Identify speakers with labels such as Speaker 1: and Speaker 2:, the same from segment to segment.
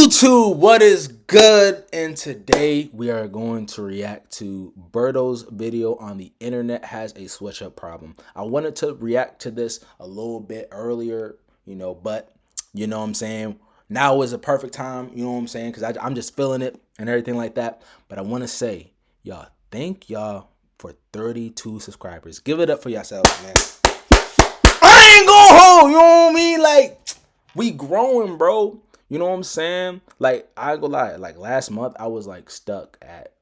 Speaker 1: YouTube, what is good? And today we are going to react to Birdo's video on the internet has a switch up problem. I wanted to react to this a little bit earlier, but you know what I'm saying? Now is a perfect time, you know what I'm saying? Because I'm just feeling it and everything like that. But I want to say, y'all, thank y'all for 32 subscribers. Give it up for yourselves, man. I ain't gonna hold, you know what I mean? Like, we growing, bro. You know what I'm saying? Like, I ain't gonna lie. Like, last month, I was, like, stuck at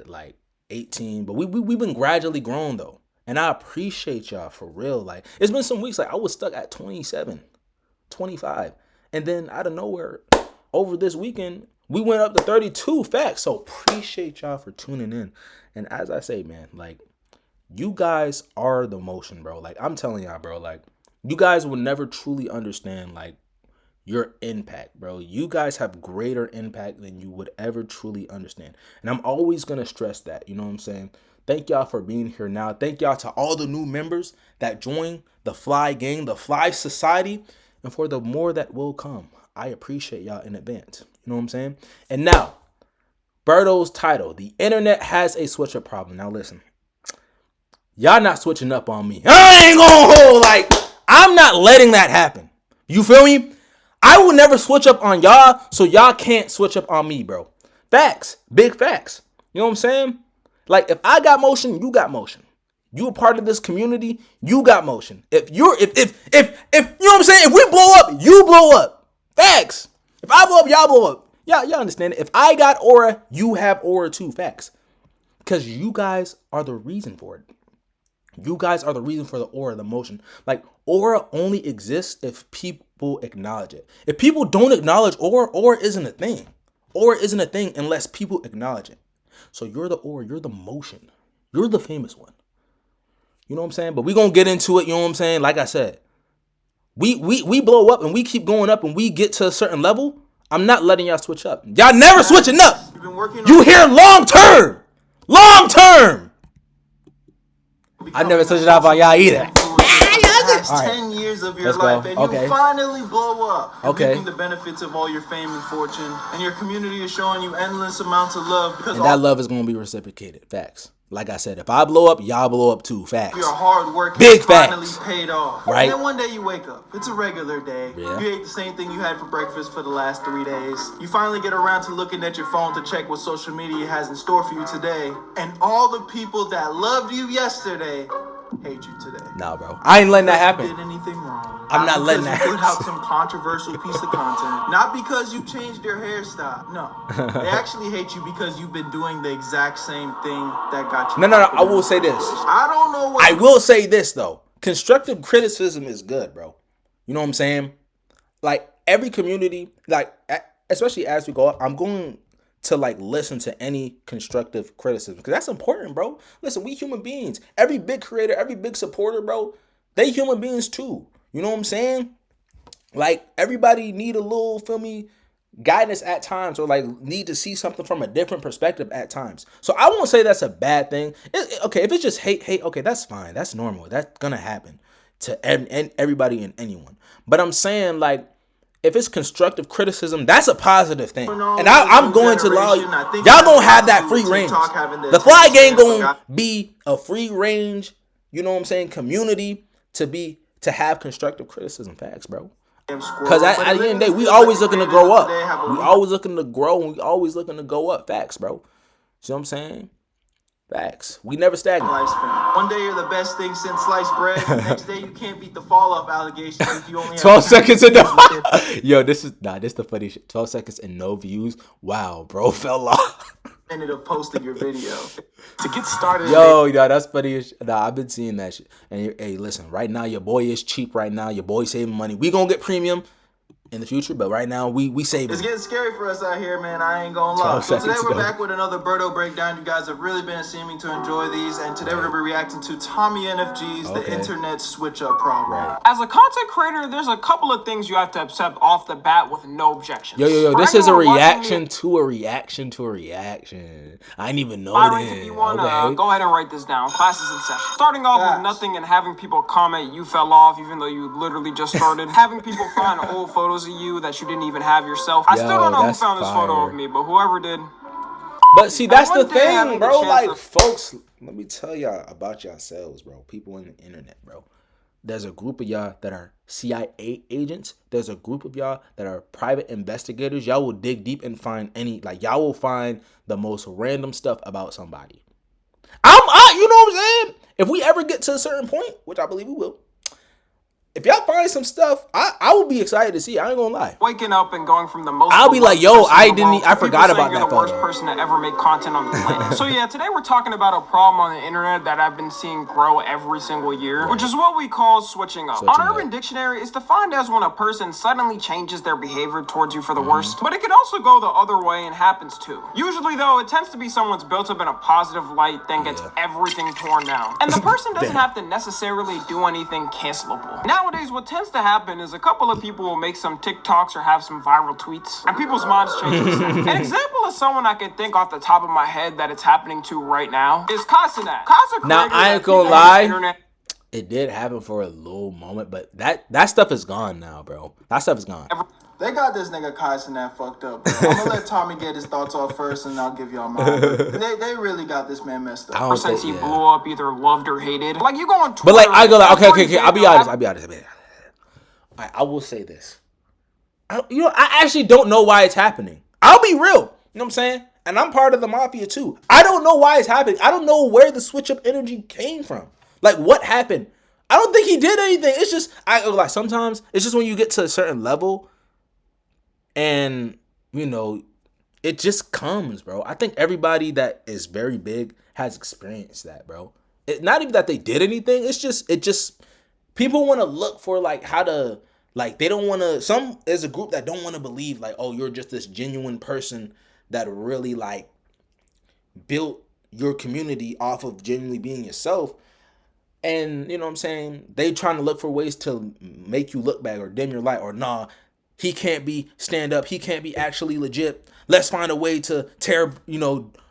Speaker 1: like, 18. But we've been gradually growing, though. And I appreciate y'all, for real. Like, it's been some weeks, like, I was stuck at 27, 25. And then, out of nowhere, over this weekend, we went up to 32 facts. So, appreciate y'all for tuning in. And as I say, man, like, you guys are the motion, bro. Like, I'm telling y'all, bro, like, you guys will never truly understand, like, your impact, bro. You guys have greater impact than you would ever truly understand. And I'm always going to stress that, you know what I'm saying? Thank y'all for being here now. Thank y'all to all the new members that join the Fly Gang, the Fly Society, and for the more that will come. I appreciate y'all in advance. You know what I'm saying? And now, Birdo's title, The Internet Has a Switch Up Problem. Now listen, y'all not switching up on me. I ain't gonna hold, like, I'm not letting that happen. You feel me? I will never switch up on y'all, so y'all can't switch up on me, bro. Facts. Big facts. You know what I'm saying? Like, if I got motion, you got motion. You a part of this community, you got motion. If you know what I'm saying? If we blow up, you blow up. Facts. If I blow up, y'all blow up. Y'all understand it. If I got aura, you have aura too. Facts. Because you guys are the reason for it. You guys are the reason for the aura, the motion. Like, aura only exists if people acknowledge it. If people don't acknowledge aura isn't a thing. Aura isn't a thing unless people acknowledge it. So you're the aura, you're the motion. You're the famous one. You know what I'm saying? But we gonna get into it, you know what I'm saying? Like I said, we blow up and we keep going up and we get to a certain level. I'm not letting y'all switch up. Y'all never switching up. You hear long term. Long term. I never switched it up on y'all either.
Speaker 2: Past 10 years of your life, and you finally blow up. You're reaping the benefits of all your fame and fortune, and your community is showing you endless amounts of love. Because
Speaker 1: and that love is going to be reciprocated. Facts. Like I said, if I blow up, y'all blow up too. Facts.
Speaker 2: Your hard work
Speaker 1: big
Speaker 2: finally
Speaker 1: facts.
Speaker 2: Paid off.
Speaker 1: Right.
Speaker 2: And then one day you wake up. It's a regular day. Yeah. You ate the same thing you had for breakfast for the last 3 days. You finally get around to looking at your phone to check what social media has in store for you today. And all the people that loved you yesterday hate you today.
Speaker 1: Nah, bro. I ain't letting that happen.
Speaker 2: You did anything wrong.
Speaker 1: I'm not letting that happen.
Speaker 2: Because you put out some controversial piece of content. Not because you changed your hairstyle. No. They actually hate you because you've been doing the exact same thing that got you.
Speaker 1: No. I will say this.
Speaker 2: I don't know what.
Speaker 1: I will say this, though. Constructive criticism is good, bro. You know what I'm saying? Like, every community, like, especially as we go up, I'm going to, like, listen to any constructive criticism, because that's important, bro. Listen, we human beings. Every big creator, every big supporter, bro, they human beings too. You know what I'm saying? Like, everybody need a little, feel me, guidance at times, or like need to see something from a different perspective at times. So I won't say that's a bad thing. Okay, if it's just hate, okay, that's fine. That's normal. That's gonna happen to everybody and anyone. But I'm saying, like, if it's constructive criticism, that's a positive thing. And I'm going to allow y'all gonna have that free range. The Fly Gang gonna be a free range, you know what I'm saying, community to have constructive criticism. Facts, bro. Because at the end of the day, we always looking to grow up. We always looking to grow, and we always looking to go up. Facts, bro. See what I'm saying? Facts. We never stagnate.
Speaker 2: One day you're the best thing since sliced bread. The next day you can't beat the fall off allegations if you only have
Speaker 1: 12 seconds and no. Yo, this is the funny shit. 12 seconds and no views. Wow, bro, fell off.
Speaker 2: Ended up posting your video to get started.
Speaker 1: Yo, that's funny. Nah, I've been seeing that shit. And hey, listen, right now your boy is cheap. Right now your boy saving money. We gonna get premium in the future, but right now we saving.
Speaker 2: It's getting scary for us out here, man. I ain't gonna lie. So today we're back with another Birdo breakdown. You guys have really been seeming to enjoy these, and today we're gonna be reacting to Tommy NFG's The Internet Switch Up Problem.
Speaker 1: Right.
Speaker 3: As a content creator, there's a couple of things you have to accept off the bat with no objections.
Speaker 1: Yo, this is a reaction to a reaction to a reaction. I didn't even know that.
Speaker 3: If you wanna go ahead and write this down. Class is in session. Starting off with nothing and having people comment you fell off even though you literally just started. Having people find old photos photos of you that you didn't even have yourself. I still don't know who found this photo of me, but whoever did.
Speaker 1: But see, that's the thing, bro. Like, folks, let me tell y'all about yourselves, bro. People in the internet, bro. There's a group of y'all that are CIA agents. There's a group of y'all that are private investigators. Y'all will dig deep and find y'all will find the most random stuff about somebody. You know what I'm saying? If we ever get to a certain point, which I believe we will, if y'all find some stuff, I would be excited to see. I ain't gonna lie.
Speaker 3: Waking up and going from the most.
Speaker 1: I'll be like, yo, I forgot about that.
Speaker 3: You're the worst person to ever make content on the planet. So yeah, today we're talking about a problem on the internet that I've been seeing grow every single year, which is what we call switching up. On Urban Dictionary, it's defined as when a person suddenly changes their behavior towards you for the worst. But it can also go the other way and happens too. Usually though, it tends to be someone's built up in a positive light, then gets everything torn down, and the person doesn't have to necessarily do anything cancelable. Nowadays, what tends to happen is a couple of people will make some TikToks or have some viral tweets, and people's minds change. An example of someone I can think off the top of my head that it's happening to right now is Kai Cenat.
Speaker 1: Now, I ain't gonna lie, it did happen for a little moment, but that stuff is gone now, bro. That stuff is gone.
Speaker 2: They got this nigga Kai Cenat fucked up, bro. I'm gonna let Tommy get his thoughts off first, and I'll give y'all mine. They really got this man messed up.
Speaker 3: Ever since he blew up, either loved or hated. Like, you go on Twitter.
Speaker 1: But like, I go like, okay. I'll be honest. I will say this. I actually don't know why it's happening. I'll be real. You know what I'm saying? And I'm part of the mafia too. I don't know why it's happening. I don't know where the switch up energy came from. Like, what happened? I don't think he did anything. It's just, sometimes it's just when you get to a certain level and, it just comes, bro. I think everybody that is very big has experienced that, bro. Not even that they did anything. It just, people want to look for like how to, like, they don't want to, there's a group that don't want to believe like, oh, you're just this genuine person that really like built your community off of genuinely being yourself. And you know what I'm saying? They trying to look for ways to make you look bad or dim your light, or nah, he can't be stand up. He can't be actually legit. Let's find a way to tear,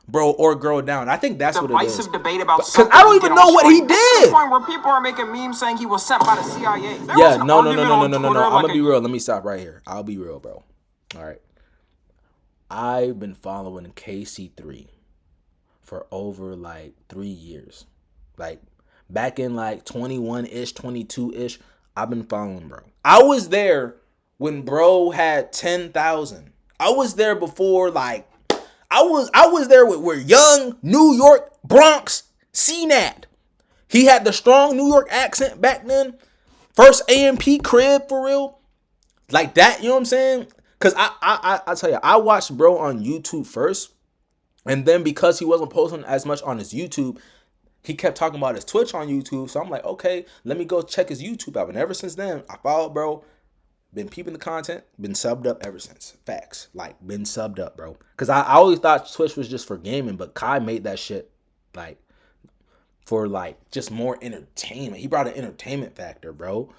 Speaker 1: bro or girl down. I think that's what it is.
Speaker 3: Divisive debate about
Speaker 1: because I don't even know what he did.
Speaker 3: To the point where people are making memes saying he was sent by the CIA.
Speaker 1: No. I'm gonna be real. Let me stop right here. I'll be real, bro. All right. I've been following KC3 for over like 3 years. Like back in like 21-ish, 22-ish, I've been following bro. I was there when bro had 10,000. I was there before like I was there with young New York Bronx CNAT. He had the strong New York accent back then. First AMP crib for real. Like that, you know what I'm saying? Cause I tell you, I watched bro on YouTube first. And then because he wasn't posting as much on his YouTube, he kept talking about his Twitch on YouTube. So I'm like, okay, let me go check his YouTube out. And ever since then, I followed bro. Been peeping the content, been subbed up ever since. Facts. Like, been subbed up, bro. Because I always thought Twitch was just for gaming, but Kai made that shit, like, for, like, just more entertainment. He brought an entertainment factor, bro.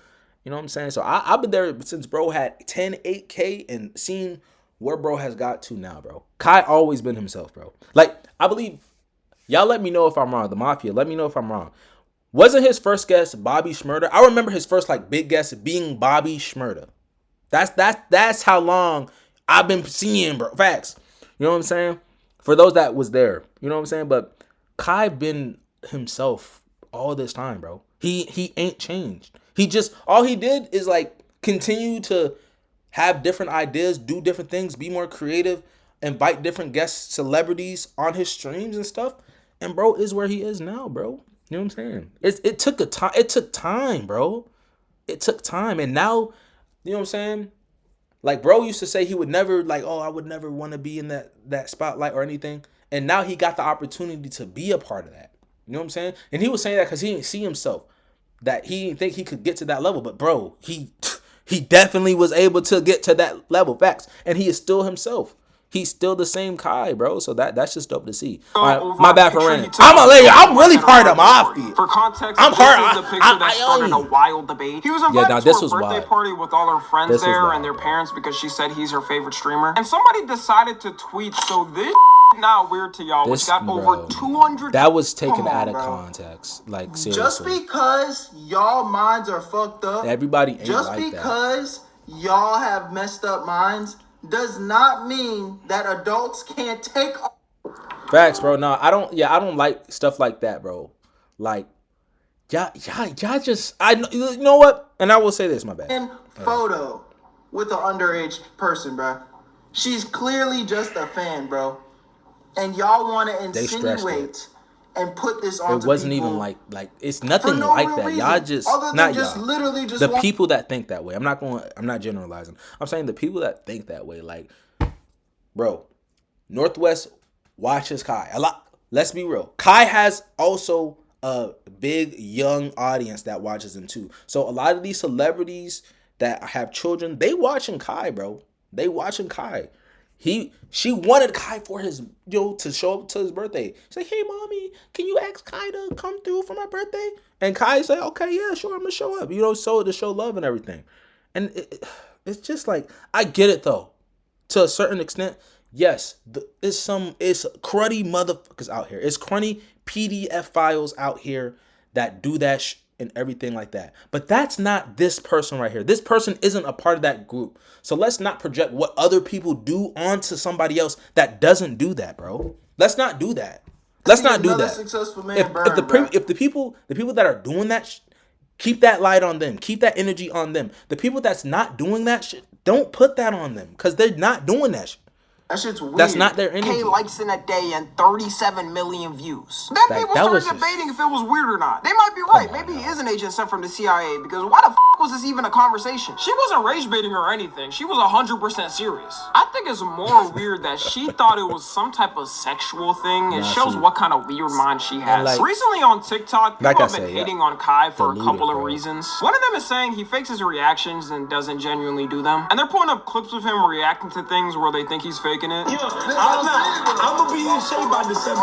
Speaker 1: You know what I'm saying? So, I've been there since bro had 10, 8K and seen where bro has got to now, bro. Kai always been himself, bro. Like, I believe, y'all let me know if I'm wrong. The Mafia, let me know if I'm wrong. Wasn't his first guest Bobby Shmurda? I remember his first, like, big guest being Bobby Shmurda. That's how long I've been seeing, bro. Facts. You know what I'm saying? For those that was there. You know what I'm saying? But Kai been himself all this time, bro. He ain't changed. He just, all he did is like continue to have different ideas, do different things, be more creative, invite different guest celebrities on his streams and stuff. And bro is where he is now, bro. You know what I'm saying? It took time, bro. It took time. And now, you know what I'm saying? Like, bro used to say he would never, like, oh, I would never want to be in that spotlight or anything. And now he got the opportunity to be a part of that. You know what I'm saying? And he was saying that because he didn't see himself. That he didn't think he could get to that level. But, bro, he definitely was able to get to that level. Facts. And he is still himself. He's still the same Kai, bro. So that's just dope to see. All right, my bad for ranting. I'm really part of Mafia.
Speaker 3: For context, this is the picture that started a wild debate. He was invited to a birthday party with all her friends there and their parents because she said he's her favorite streamer. And somebody decided to tweet, so this not weird to y'all, which got over 200.
Speaker 1: That was taken out of context. Like, seriously.
Speaker 2: Just because y'all minds are fucked up.
Speaker 1: Everybody ain't
Speaker 2: just
Speaker 1: like that.
Speaker 2: Just because y'all have messed up minds does not mean that adults can't take.
Speaker 1: Facts, bro. No, I don't. Yeah, I don't like stuff like that, bro. Like, y'all just. You know what? And I will say this, my bad.
Speaker 2: Photo with an underage person, bro. She's clearly just a fan, bro. And y'all want to insinuate and put this on.
Speaker 1: It wasn't even like it's nothing like that. Y'all just not just y'all. Literally just the people that think that way. I'm not generalizing. I'm saying the people that think that way. Like, bro, Northwest watches Kai a lot. Let's be real. Kai has also a big young audience that watches him too. So a lot of these celebrities that have children, they watching Kai, bro. They watching Kai. She wanted Kai for his to show up to his birthday. She's like, hey mommy, can you ask Kai to come through for my birthday? And Kai said, okay, yeah, sure, I'm gonna show up. So to show love and everything. And it's just like, I get it though, to a certain extent. Yes, it's cruddy motherfuckers out here. It's cruddy PDF files out here that do that and everything like that. But that's not this person right here. This person isn't a part of that group. So let's not project what other people do onto somebody else that doesn't do that, bro. Let's not do that. Let's not do that. If the people that are doing that, keep that light on them. Keep that energy on them. The people that's not doing that shit, don't put that on them because they're not doing that shit.
Speaker 2: That shit's weird.
Speaker 1: That's not their energy.
Speaker 3: K likes in a day and 37 million views. Then people started debating if it was weird or not. They might be right. Maybe he is an agent sent from the CIA because why the was this even a conversation? She wasn't rage baiting or anything. She was 100% serious. I think it's more weird that she thought it was some type of sexual thing. It shows what kind of weird mind she has. Recently on TikTok, people have been hating on Kai for a couple of reasons. One of them is saying he fakes his reactions and doesn't genuinely do them. And they're putting up clips of him reacting to things where they think he's faking it.
Speaker 4: Yeah, I'm gonna be in shape by December.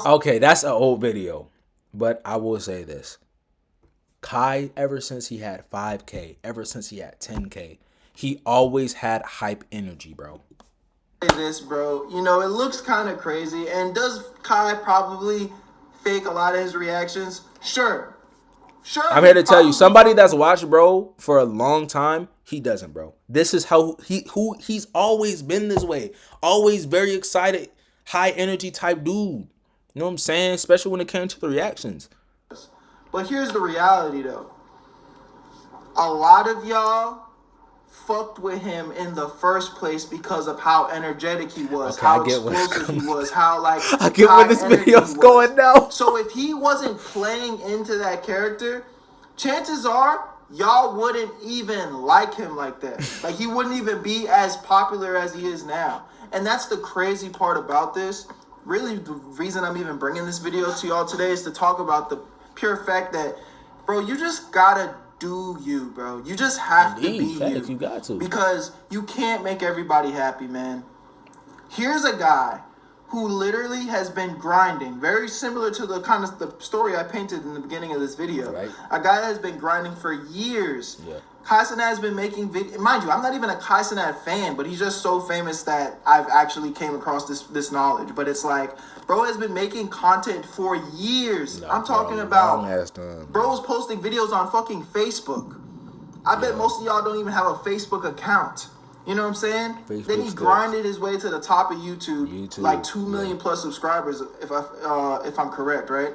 Speaker 1: Okay, that's an old video, but I will say this. Kai, ever since he had 5K, ever since he had 10K, he always had hype energy, bro.
Speaker 2: This, bro, it looks kind of crazy. And does Kai probably fake a lot of his reactions? Sure.
Speaker 1: I'm here to tell you, somebody that's watched bro for a long time, he doesn't, bro. This is how he's always been this way. Always very excited, high energy type dude. You know what I'm saying? Especially when it came to the reactions.
Speaker 2: But here's the reality though. A lot of y'all fucked with him in the first place because of how energetic he was, how explosive he was, how
Speaker 1: I get where this video's going now.
Speaker 2: So if he wasn't playing into that character, chances are y'all wouldn't even like him like that. Like he wouldn't even be as popular as he is now. And that's the crazy part about this. Really, the reason I'm even bringing this video to y'all today is to talk about the pure fact that, bro, you just gotta do you, bro. You just have to be you.
Speaker 1: You got to.
Speaker 2: Because you can't make everybody happy, man. Here's a guy who literally has been grinding, very similar to the kind of the story I painted in the beginning of this video. Right. A guy that has been grinding for years. Yeah. Kai Cenat has been making videos. Mind you, I'm not even a Kai Cenat fan, but he's just so famous that I've actually came across this knowledge. But it's like, bro has been making content for years. I'm talking about, bro's posting videos on fucking Facebook. I bet most of y'all don't even have a Facebook account. You know what I'm saying? Then he grinded his way to the top of YouTube like 2 million plus subscribers, if I'm correct, right?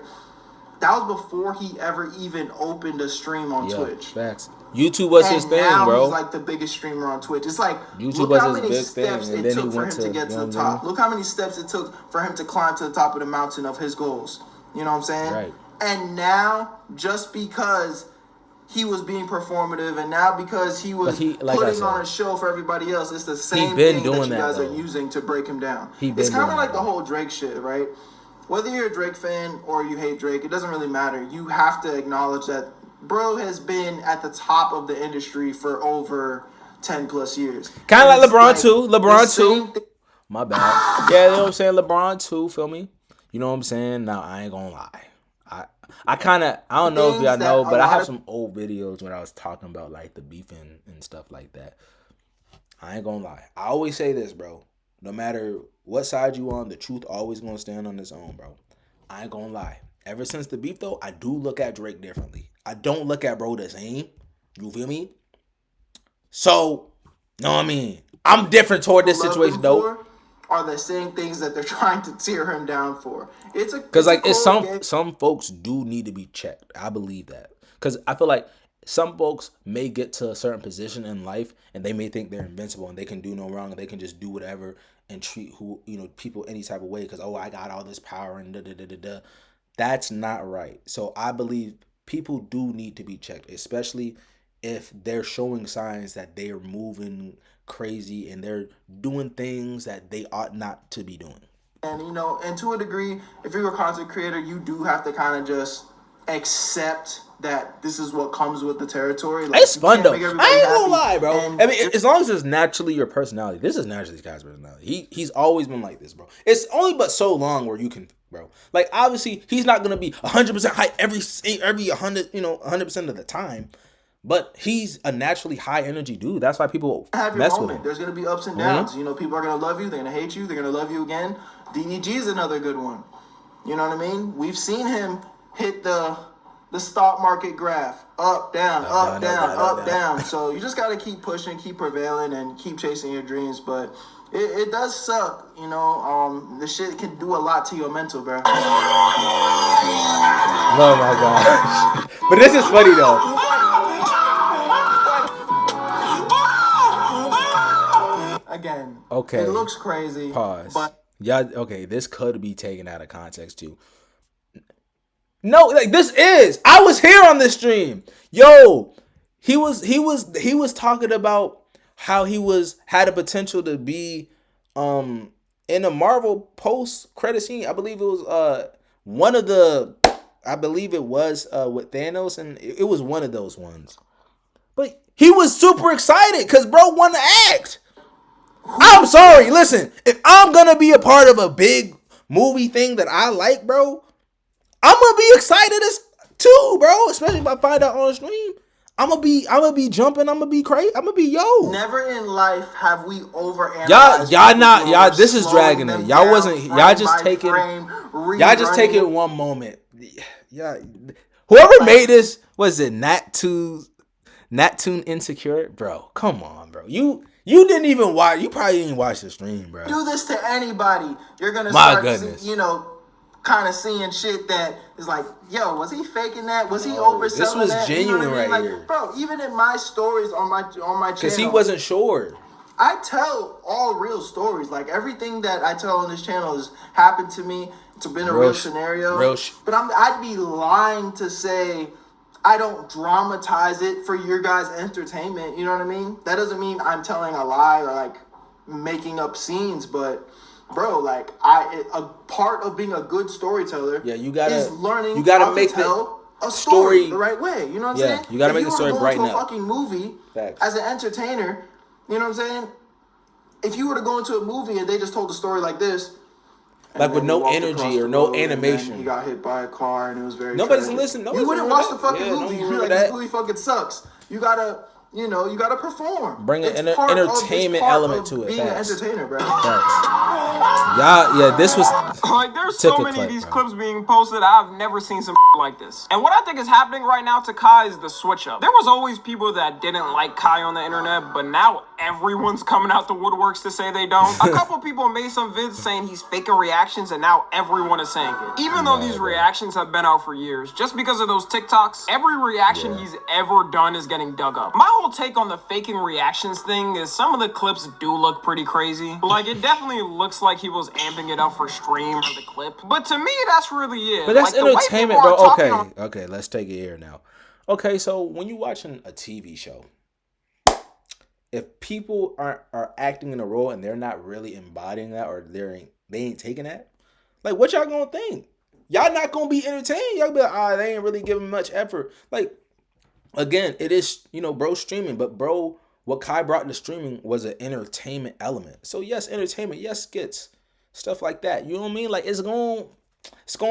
Speaker 2: That was before he ever even opened a stream on Twitch.
Speaker 1: Facts. YouTube was his thing,
Speaker 2: now
Speaker 1: bro.
Speaker 2: He's like the biggest streamer on Twitch. It's like,
Speaker 1: YouTube
Speaker 2: look how
Speaker 1: was
Speaker 2: many
Speaker 1: his big
Speaker 2: steps
Speaker 1: thing,
Speaker 2: it took for him to get to the top. Look how many steps it took for him to climb to the top of the mountain of his goals. You know what I'm saying? Right. And now, just because he was being performative, and now because he was putting on a show for everybody else, it's the same thing that you guys are using to break him down. It's kind of like the whole Drake shit, right? Whether you're a Drake fan or you hate Drake, it doesn't really matter. You have to acknowledge that bro has been at the top of the industry for over 10 plus years.
Speaker 1: Kind of like LeBron too. LeBron too. My bad. Yeah, you know what I'm saying? LeBron too, feel me? You know what I'm saying? Now, I ain't gonna lie. I don't know if y'all know, but I have some old videos when I was talking about like the beefing and stuff like that. I ain't gonna lie. I always say this, bro. No matter what side you on, the truth always gonna stand on its own, bro. I ain't gonna lie. ever since the beef though, I do look at Drake differently. I don't look at bro the same. You feel me? So, know what I mean? I'm different toward this situation though.
Speaker 2: Are the same things that they're trying to tear him down for?
Speaker 1: Because some folks do need to be checked. I believe that. Because I feel like some folks may get to a certain position in life and they may think they're invincible and they can do no wrong and they can just do whatever and treat people any type of way because I got all this power and da. That's not right. So I believe people do need to be checked, especially if they're showing signs that they're moving crazy and they're doing things that they ought not to be doing.
Speaker 2: And and to a degree, if you're a content creator, you do have to kind of just accept that this is what comes with the territory.
Speaker 1: Like, it's fun though. I ain't gonna lie, bro. I mean, as long as it's naturally your personality. This is naturally Sky's personality. He's always been like this, bro. It's only but so long where you can, bro. Like obviously, he's not gonna be 100% hype every 100% of the time. But he's a naturally high energy dude. That's why people mess with him.
Speaker 2: There's gonna be ups and downs. People are gonna love you. They're gonna hate you. They're gonna love you again. DDG is another good one. You know what I mean? We've seen him hit the stock market graph, up, down, up, down. So you just gotta keep pushing, keep prevailing, and keep chasing your dreams. But it does suck, the shit can do a lot to your mental, bro.
Speaker 1: Oh my gosh. But this is funny though.
Speaker 2: Again,
Speaker 1: okay.
Speaker 2: It looks crazy.
Speaker 1: Pause.
Speaker 2: But
Speaker 1: okay, this could be taken out of context too. No, like this is. I was here on this stream. Yo, he was talking about how he had a potential to be in a Marvel post credit scene. I believe it was with Thanos, and it was one of those ones. But he was super excited because bro won the act. I'm sorry. Listen, if I'm gonna be a part of a big movie thing that I like, bro, I'm gonna be excited too, bro. Especially if I find out on the stream, I'm gonna be jumping. I'm gonna be crazy. I'm gonna be yo.
Speaker 2: Never in life have we overanalyzed.
Speaker 1: Y'all. This is dragging it. Y'all wasn't. Y'all just take it. Y'all just take it one moment. Yeah. Whoever made this, was it Nat-Tune Insecure, bro? Come on, bro. You didn't even watch. You probably didn't watch the stream, bro.
Speaker 2: Do this to anybody, you're gonna start, kind of seeing shit that is like, yo, was he faking that? Was he overselling that?
Speaker 1: This was genuine here,
Speaker 2: bro. Even in my stories on my channel,
Speaker 1: because he wasn't sure.
Speaker 2: I tell all real stories. Like everything that I tell on this channel has happened to me. It's been a real scenario. But I'd be lying to say I don't dramatize it for your guys' entertainment. You know what I mean? That doesn't mean I'm telling a lie or like making up scenes, but bro, like a part of being a good storyteller, is learning how to tell a story the right way. You know what I'm saying?
Speaker 1: You gotta make the story brighten up.
Speaker 2: If you were to go into a fucking movie as an entertainer, you know what I'm saying? If you were to go into a movie and they just told a story like this,
Speaker 1: like with no energy or no animation,
Speaker 2: he got hit by a car and it was very.
Speaker 1: Nobody's listening.
Speaker 2: You wouldn't watch the fucking movie. You're like, this movie fucking sucks. You gotta perform.
Speaker 1: Bring an entertainment element to it.
Speaker 2: Being an entertainer, bro.
Speaker 1: This was
Speaker 3: like there's so many of these clips being posted. I've never seen some like this. And what I think is happening right now to Kai is the switch up. There was always people that didn't like Kai on the internet, but now everyone's coming out the woodworks to say they don't. A couple people made some vids saying he's faking reactions, and now everyone is saying it. Even though these reactions have been out for years, just because of those TikToks, every reaction he's ever done is getting dug up. My whole take on the faking reactions thing is some of the clips do look pretty crazy. Like it definitely looks like he was amping it up for stream or the clip. But to me, that's really it.
Speaker 1: But that's entertainment, bro. Okay, let's take it here now. Okay, so when you're watching a TV show, if people are acting in a role and they're not really embodying that, or they ain't taking that, like what y'all gonna think? Y'all not gonna be entertained. Y'all be like, they ain't really giving much effort. Like, again, it is, bro streaming, but bro, what Kai brought to streaming was an entertainment element. So yes, entertainment, yes, skits, stuff like that. You know what I mean? Like it's gonna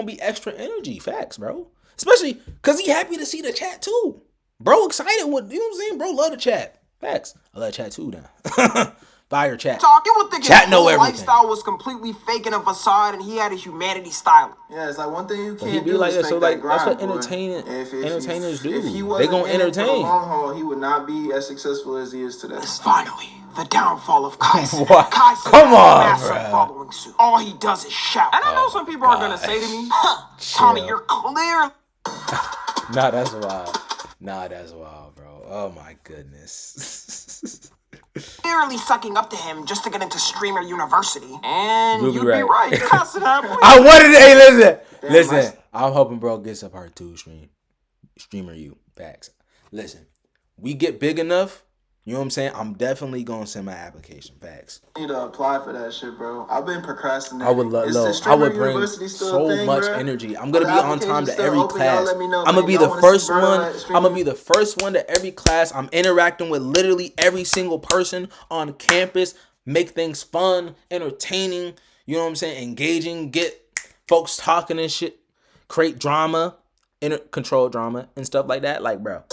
Speaker 1: be extra energy. Facts, bro. Especially because he happy to see the chat too. Bro excited with, you know what I'm saying? Bro love the chat. Facts. I love chat too now. Fire chat.
Speaker 3: You would think
Speaker 1: Chat
Speaker 3: his
Speaker 1: know
Speaker 3: whole
Speaker 1: everything.
Speaker 3: lifestyle was completely fake and a facade, and he had a humanity style.
Speaker 2: Yeah, it's like one thing you
Speaker 1: But he
Speaker 2: can't
Speaker 1: be
Speaker 2: do
Speaker 1: like
Speaker 2: is
Speaker 1: that.
Speaker 2: fake
Speaker 1: So
Speaker 2: that
Speaker 1: like that's what
Speaker 2: grind, boy.
Speaker 1: entertainers do.
Speaker 2: If he
Speaker 1: They
Speaker 2: wasn't
Speaker 1: gonna
Speaker 2: in it for the
Speaker 1: entertain.
Speaker 2: long haul, he would not be as successful as he is today.
Speaker 3: Finally, the downfall of Kai.
Speaker 1: What?
Speaker 3: Kai
Speaker 1: Come on,
Speaker 3: massive
Speaker 1: bruh.
Speaker 3: following suit. All he does is shout. And I know some people are gonna say to me, Tommy,
Speaker 1: Chill.
Speaker 3: you're clear.
Speaker 1: Nah, that's wild. Nah, that's wild, bro. Oh my goodness.
Speaker 3: Clearly sucking up to him just to get into Streamer University. And
Speaker 1: You'll be
Speaker 3: you'd
Speaker 1: right.
Speaker 3: be right.
Speaker 1: I wanted to. Hey, listen. I'm hoping bro gets a part 2 streamer you facts. Listen, we get big enough. You know what I'm saying? I'm definitely gonna send my application. Facts.
Speaker 2: You need to apply for that shit, bro. I've been procrastinating.
Speaker 1: I would love.
Speaker 2: Is the
Speaker 1: I
Speaker 2: Streamer
Speaker 1: would bring
Speaker 2: University still
Speaker 1: so
Speaker 2: a thing,
Speaker 1: much
Speaker 2: bro?
Speaker 1: energy. I'm gonna
Speaker 2: Are
Speaker 1: be
Speaker 2: the
Speaker 1: on time
Speaker 2: applications
Speaker 1: to
Speaker 2: still
Speaker 1: every
Speaker 2: open? Y'all
Speaker 1: class.
Speaker 2: let me know,
Speaker 1: I'm
Speaker 2: man.
Speaker 1: gonna be
Speaker 2: Y'all
Speaker 1: the
Speaker 2: wanna
Speaker 1: first
Speaker 2: see Birdo
Speaker 1: one.
Speaker 2: at Streamer?
Speaker 1: I'm gonna be the first one to every class. I'm interacting with literally every single person on campus. Make things fun, entertaining. You know what I'm saying? Engaging. Get folks talking and shit. Create drama. Control drama and stuff like that. Like, bro.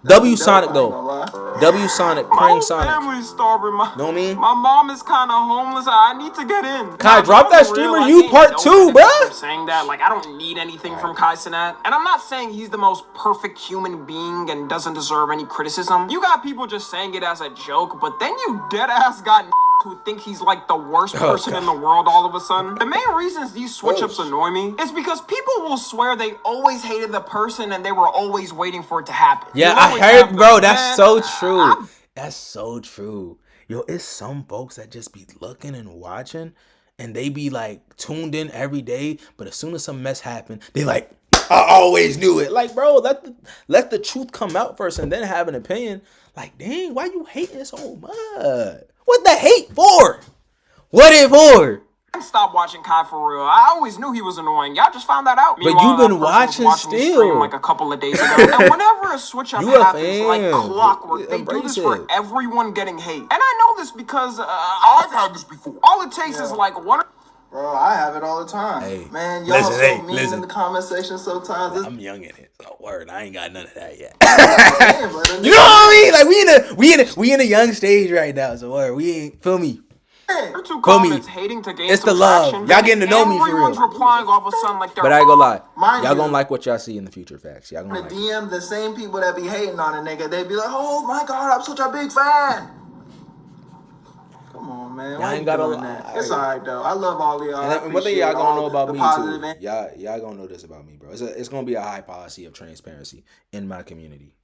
Speaker 1: W Sonic though. W Sonic,
Speaker 3: My
Speaker 1: praying
Speaker 3: whole
Speaker 1: Sonic.
Speaker 3: family's starving.
Speaker 1: Know what I mean?
Speaker 3: My mom is kind of homeless. I need to get in.
Speaker 1: Kai,
Speaker 3: Nah,
Speaker 1: drop
Speaker 3: but
Speaker 1: that
Speaker 3: on the real,
Speaker 1: Streamer
Speaker 3: I
Speaker 1: You
Speaker 3: can't
Speaker 1: part
Speaker 3: know
Speaker 1: 2,
Speaker 3: anything
Speaker 1: bruh.
Speaker 3: from saying that, like, I don't need anything from Kai Cenat. And I'm not saying he's the most perfect human being and doesn't deserve any criticism. You got people just saying it as a joke, but then you dead ass got who think he's like the worst person in the world all of a sudden. The main reasons these switch-ups annoy me is because people will swear they always hated the person and they were always waiting for it to happen.
Speaker 1: Yeah,
Speaker 3: You'll
Speaker 1: I
Speaker 3: always
Speaker 1: heard,
Speaker 3: have
Speaker 1: bro.
Speaker 3: the,
Speaker 1: That's
Speaker 3: "Man,
Speaker 1: so true. That's so true. Yo, it's some folks that just be looking and watching, and they be like tuned in every day. But as soon as some mess happen, they like, I always knew it. Like, bro, let the truth come out first, and then have an opinion. Like, dang, why you hating so much? What the hate for? What it for?
Speaker 3: Stop watching Kai for real. I always knew he was annoying. Y'all just found that out.
Speaker 1: But
Speaker 3: Meanwhile,
Speaker 1: you've been
Speaker 3: that person was
Speaker 1: watching
Speaker 3: me
Speaker 1: still.
Speaker 3: stream like a couple of days ago. And whenever a switch up
Speaker 1: You a
Speaker 3: happens,
Speaker 1: fan.
Speaker 3: like clockwork, they do
Speaker 1: Embrace
Speaker 3: this for
Speaker 1: it.
Speaker 3: everyone getting hate. And I know this because I've had this before. All it takes is like one.
Speaker 2: Bro, I have it all the time.
Speaker 1: Hey,
Speaker 2: man, y'all
Speaker 1: listen,
Speaker 2: so
Speaker 1: hey,
Speaker 2: mean
Speaker 1: listen.
Speaker 2: in the comment section sometimes. It's
Speaker 1: I'm young in it, so word. I ain't got none of that yet.
Speaker 2: damn, bro,
Speaker 1: You know what I mean? Like we in a young stage right now, so word. We ain't feel me.
Speaker 3: or two
Speaker 1: Feel me?
Speaker 3: comments hating to gain
Speaker 1: It's
Speaker 3: some
Speaker 1: the love.
Speaker 3: traction.
Speaker 1: Y'all getting to know me for real.
Speaker 3: Everyone's replying all of a sudden like they're.
Speaker 1: But I ain't gonna lie.
Speaker 2: Mind
Speaker 1: Y'all
Speaker 2: you,
Speaker 1: gonna like what y'all see in the future. Facts. Y'all gonna
Speaker 2: the
Speaker 1: like it.
Speaker 2: DM, the same people that be hating on a nigga, they be like, oh my god, I'm such a big fan. Come on, man. Why
Speaker 1: Y'all ain't
Speaker 2: you
Speaker 1: gotta
Speaker 2: doing
Speaker 1: lie.
Speaker 2: that? It's alright though. I love all of y'all. I
Speaker 1: And one thing
Speaker 2: appreciate
Speaker 1: y'all gonna
Speaker 2: all
Speaker 1: know about
Speaker 2: the
Speaker 1: me
Speaker 2: positive
Speaker 1: too.
Speaker 2: and-
Speaker 1: Y'all gonna know this about me, bro. It's gonna be a high policy of transparency in my community.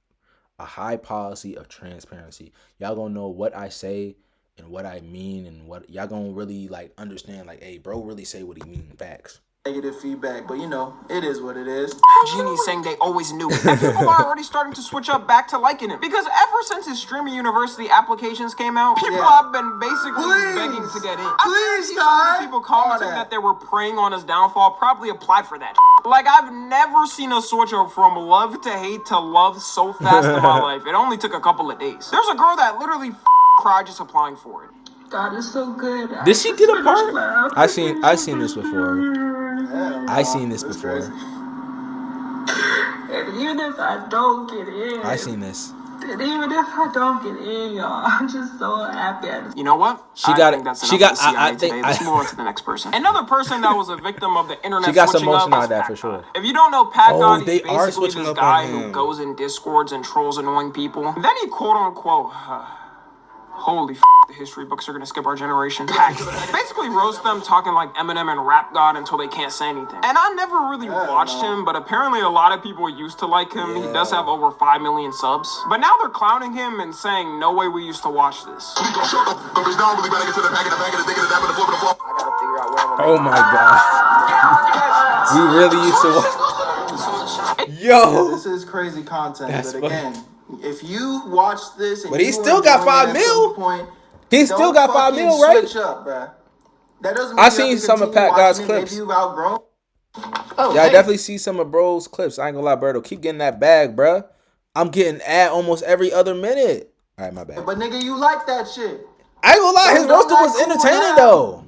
Speaker 1: A high policy of transparency. Y'all gonna know what I say and what I mean, and what y'all gonna really like understand. Like, hey, bro, really say what he mean. Facts.
Speaker 2: negative feedback, but you know, it is what it is.
Speaker 3: Genie saying they always knew it. And people are already starting to switch up back to liking it. Because ever since his Streamer University applications came out, people have been basically begging to get in.
Speaker 2: Please,
Speaker 3: some
Speaker 2: Ty.
Speaker 3: people commenting
Speaker 2: All
Speaker 3: that they were preying on his downfall probably applied for that. Like, I've never seen a switch up from love to hate to love so fast in my life. It only took a couple of days. There's a girl that literally cried just applying for it.
Speaker 5: God is so good.
Speaker 1: Did she get a part? I seen this before.
Speaker 2: Yeah,
Speaker 1: I seen this
Speaker 2: it's
Speaker 1: before.
Speaker 2: crazy.
Speaker 5: And even if I don't get in,
Speaker 1: I seen this.
Speaker 5: and even if I don't get in, y'all, I'm just so happy.
Speaker 3: You know what?
Speaker 1: She
Speaker 3: I
Speaker 1: got
Speaker 3: think
Speaker 1: it.
Speaker 3: that's
Speaker 1: She
Speaker 3: enough
Speaker 1: got-
Speaker 3: for the CIA
Speaker 1: I think-
Speaker 3: today. Let's move on to the next person. Another person that was a victim of the internet
Speaker 1: She got some
Speaker 3: switching
Speaker 1: motion
Speaker 3: up
Speaker 1: out
Speaker 3: is
Speaker 1: of that
Speaker 3: Pat
Speaker 1: for sure.
Speaker 3: God. If you don't know, Pat
Speaker 1: Oh,
Speaker 3: God,
Speaker 1: they
Speaker 3: he's
Speaker 1: are
Speaker 3: basically
Speaker 1: switching
Speaker 3: this
Speaker 1: up on
Speaker 3: guy
Speaker 1: him.
Speaker 3: who goes in Discords and trolls annoying people. Then he quote unquote, holy the history books are gonna skip our generation. Basically roast them talking like Eminem and Rap God until they can't say anything. And I never really watched him, but apparently a lot of people used to like him. He does have over 5 million subs. But now they're clowning him and saying, no way we used to watch this.
Speaker 1: Oh my god. We really used to watch. Yo.
Speaker 2: This is crazy content,
Speaker 1: That's
Speaker 2: but again, if you watch this and
Speaker 1: But he
Speaker 2: you
Speaker 1: still got
Speaker 2: enjoying
Speaker 1: 5
Speaker 2: it at
Speaker 1: mil.
Speaker 2: some point,
Speaker 1: He still
Speaker 2: don't
Speaker 1: got 5
Speaker 2: fucking
Speaker 1: mil, right?
Speaker 2: Switch up, bruh. That doesn't mean
Speaker 1: I
Speaker 2: you have
Speaker 1: seen
Speaker 2: to
Speaker 1: some of
Speaker 2: continue
Speaker 1: Pat God's
Speaker 2: watching it.
Speaker 1: clips.
Speaker 2: Maybe you've outgrown.
Speaker 1: Yeah, I definitely see some of bro's clips. I ain't gonna lie, Berto. Keep getting that bag, bruh. I'm getting ad almost every other minute. All right, my bad.
Speaker 2: But nigga, you like that shit.
Speaker 1: I ain't gonna lie, his
Speaker 2: Don't
Speaker 1: roaster
Speaker 2: act
Speaker 1: was
Speaker 2: cool
Speaker 1: entertaining
Speaker 2: now.
Speaker 1: though.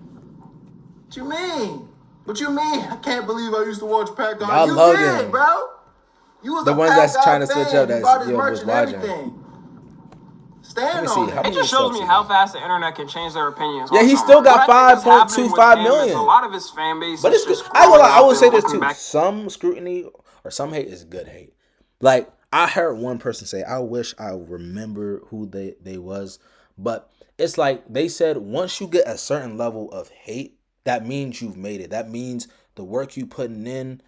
Speaker 2: What you mean? What you mean? I can't believe I used to watch Pat God.
Speaker 1: Y'all
Speaker 2: You
Speaker 1: loved
Speaker 2: did,
Speaker 1: him.
Speaker 2: bro. You was
Speaker 1: The
Speaker 2: a
Speaker 1: ones
Speaker 2: Pat
Speaker 1: that's
Speaker 2: God
Speaker 1: trying to
Speaker 2: fan.
Speaker 1: switch up,
Speaker 2: You
Speaker 1: that's-
Speaker 2: bought his
Speaker 1: yeah,
Speaker 2: merch
Speaker 1: was
Speaker 2: and
Speaker 1: watching.
Speaker 2: everything. Stand
Speaker 1: Let me
Speaker 2: on
Speaker 1: see, how
Speaker 2: it.
Speaker 3: It
Speaker 1: many
Speaker 3: just shows
Speaker 1: subs
Speaker 3: me
Speaker 1: he
Speaker 3: how
Speaker 1: got?
Speaker 3: fast the internet can change their opinions.
Speaker 1: Yeah,
Speaker 3: on
Speaker 1: he
Speaker 3: someone.
Speaker 1: still got
Speaker 3: What I think is happening
Speaker 1: 5.25
Speaker 3: with him is
Speaker 1: million.
Speaker 3: a lot of his fan base
Speaker 1: But
Speaker 3: is
Speaker 1: it's good.
Speaker 3: just
Speaker 1: I
Speaker 3: growing
Speaker 1: would
Speaker 3: up
Speaker 1: say
Speaker 3: and
Speaker 1: this
Speaker 3: looking
Speaker 1: too.
Speaker 3: back.
Speaker 1: Some scrutiny or some hate is good hate. Like I heard one person say, "I wish I remember who they was," but it's like they said once you get a certain level of hate, that means you've made it. That means the work you putting in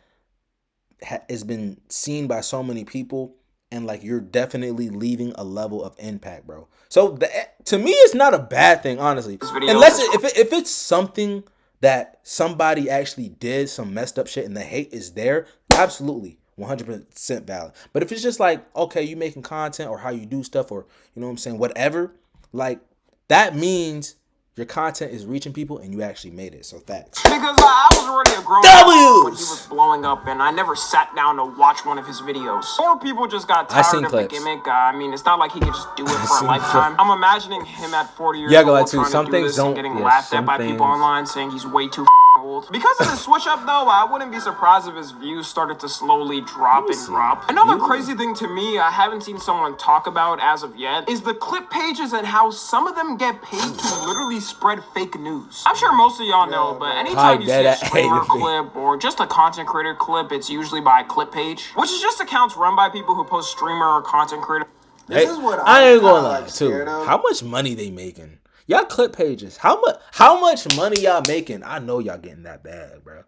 Speaker 1: has been seen by so many people, and like you're definitely leaving a level of impact, bro. So to me, it's not a bad thing, honestly. Unless if it's something that somebody actually did some messed up shit and the hate is there, absolutely 100% valid. But if it's just like, okay, you making content or how you do stuff or you know what I'm saying, whatever, like that means your content is reaching people and you actually made it. So facts.
Speaker 3: Because I was already a grown up when he was blowing up, and I never sat down to watch one of his videos. Or people just got tired of the gimmick. I mean, it's not like he could just do it for a lifetime. I'm imagining him at 40 years old trying to do this and getting laughed at by people online saying he's way too old. Because of the switch up, though, I wouldn't be surprised if his views started to slowly drop and drop. Another crazy thing to me I haven't seen someone talk about as of yet is the clip pages and how some of them get paid to literally spread fake news. I'm sure most of y'all know, but anytime you see a streamer clip or just a content creator clip, it's usually by a clip page, which is just accounts run by people who post streamer or content creator.
Speaker 2: This is what
Speaker 1: I ain't gonna lie
Speaker 2: like
Speaker 1: too. How much money they making? Y'all clip pages. How much money y'all making? I know y'all getting that bag, bro.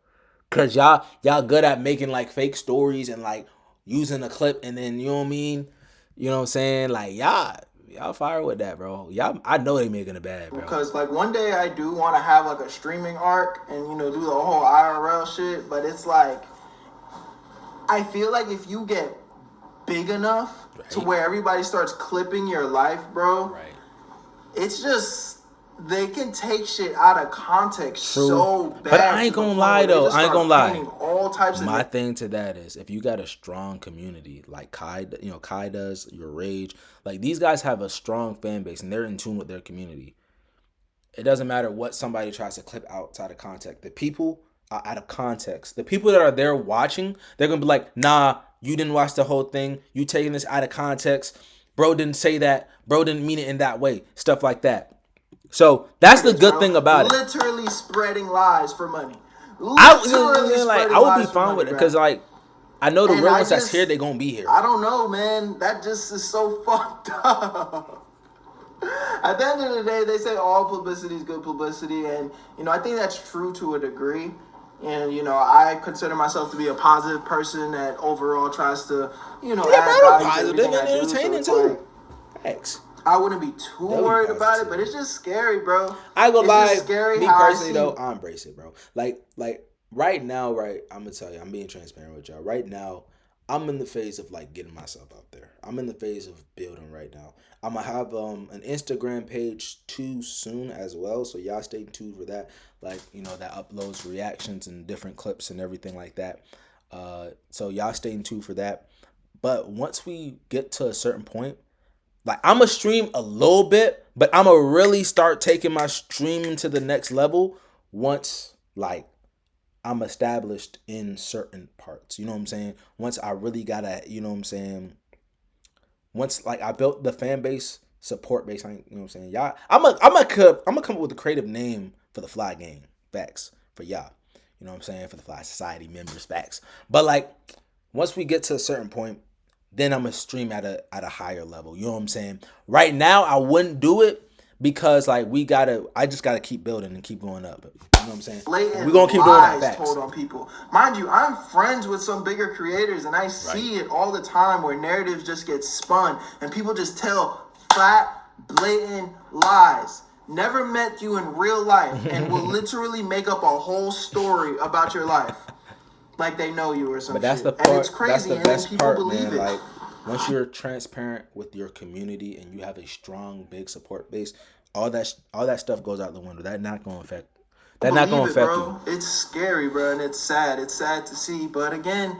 Speaker 1: Cause y'all good at making like fake stories and like using a clip and then you know what I mean? You know what I'm saying? Like y'all fire with that, bro. Y'all, I know they making a bag, bro.
Speaker 2: Because like one day I do want to have like a streaming arc and do the whole IRL shit, but it's like I feel like if you get big enough to where everybody starts clipping your life, bro, it's just they can take shit out of context so bad.
Speaker 1: But I ain't gonna lie though. I ain't gonna lie.
Speaker 2: All types
Speaker 1: My thing to that is if you got a strong community like Kai does, your Rage, like these guys have a strong fan base and they're in tune with their community. It doesn't matter what somebody tries to clip outside of context. The people are out of context. The people that are there watching, they're gonna be like, nah, you didn't watch the whole thing. You taking this out of context. Bro didn't say that. Bro didn't mean it in that way. Stuff like that. So that's the good thing about it.
Speaker 2: Literally spreading lies for money.
Speaker 1: I would be fine with it because like I know the real ones that's here, they gonna be here.
Speaker 2: I don't know, man. That just is so fucked up. At the end of the day, they say all publicity is good publicity, and I think that's true to a degree. And I consider myself to be a positive person that overall tries to add value to everything I do.
Speaker 1: Entertaining
Speaker 2: so
Speaker 1: too. Thanks.
Speaker 2: I wouldn't be too worried about it, but it's just scary, bro.
Speaker 1: I ain't gonna lie.
Speaker 2: Scary
Speaker 1: me personally though, I embrace it, bro. Like right now, I'm gonna tell you, I'm being transparent with y'all. Right now, I'm in the phase of like getting myself out there. I'm in the phase of building right now. I'm gonna have an Instagram page too soon as well, so y'all stay tuned for that. Like that uploads reactions and different clips and everything like that. So y'all stay tuned for that. But once we get to a certain point, like I'm gonna stream a little bit, but I'm gonna really start taking my streaming to the next level once like I'm established in certain parts. You know what I'm saying? Once I really gotta, once like I built the fan base, support base, you know what I'm saying? Y'all, I'm gonna come up with a creative name for the Fly Gang. Facts for y'all. You know what I'm saying? For the Fly Society members, facts. But like once we get to a certain point, then I'm gonna stream at a higher level. You know what I'm saying? Right now, I wouldn't do it because like I just gotta keep building and keep going up. You know what I'm saying? We're gonna keep doing that. Facts.
Speaker 2: Told on people. Mind you, I'm friends with some bigger creators, and I see it all the time where narratives just get spun and people just tell flat, blatant lies. Never met you in real life and will literally make up a whole story about your life. Like they know you or something.
Speaker 1: But that's the part.
Speaker 2: And it's crazy,
Speaker 1: that's the best
Speaker 2: and people
Speaker 1: part,
Speaker 2: believe
Speaker 1: man.
Speaker 2: it.
Speaker 1: Like once you're transparent with your community and you have a strong, big support base, all that stuff goes out the window. That's not gonna affect. That's not gonna affect you.
Speaker 2: It's scary, bro, and it's sad. It's sad to see, but again,